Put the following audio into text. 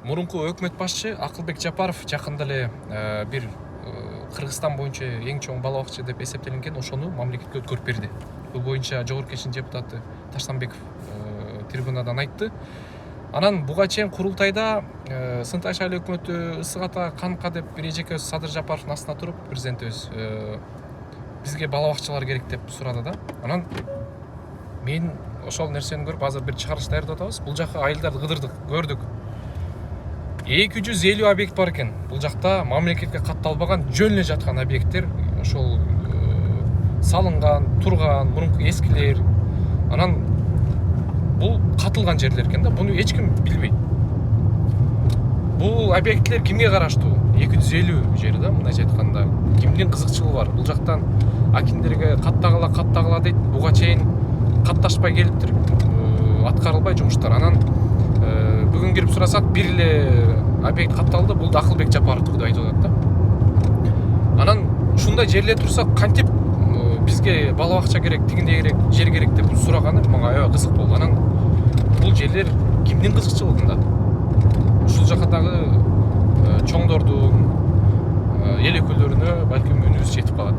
Мурунку өкмөт башчы Акылбек Жапаров жакында эле бир Кыргызстан боюнча эң чоң бала бакча деп эсептелинген ошону мамлекетке өткөрүп берди. Бул боюнча Жогорку Кеңештин депутаты Таштанбеков трибунадан айтты. Анан буга чейин курултайда Сынташ айыл өкмөтү ысык ата канка деп бир эжеке Садыр Жапаровдун астына туруп президентибиз бизге бала бакчалар керек деп сурады да. Анан мен ошол нерсени көрүп азыр бир чыгарылыш даярдап атабыз. Бул жака айылдарды кыдырдык, көрдүк. 250 объект бар экен. Бул жакта мамлекетке катталбаган жөн эле жаткан объекттер, ошол салынган, турган, мурунку эскилер. Анан бул катылган жерлер экен да. Буну эч ким билбейт. Бул объекттер кимге караштуу? 250 жери да, мындайча айтканда. Кимдин кызыкчылыгы бар? Бул жактан акимдерге каттагыла дейт. Буга чейин катташпай келиптир, аткарылбай жумуштар. Анан бүгүн кирип сурасак, бир эле объект катталды. Бул да Акылбек Жапаровдуку деп айтып атат да. Анан ушундай жерлер турсак, кантип бизге бала бакча керек, тигиндей керек, жер керек деп сураганы мага аябай кызык болду. Анан бул жерлер кимдин кызыкчылыгында? Ушул жакадагы чоңдордун, эл өкүлдөрүнө балким үнүбүз жетип калат.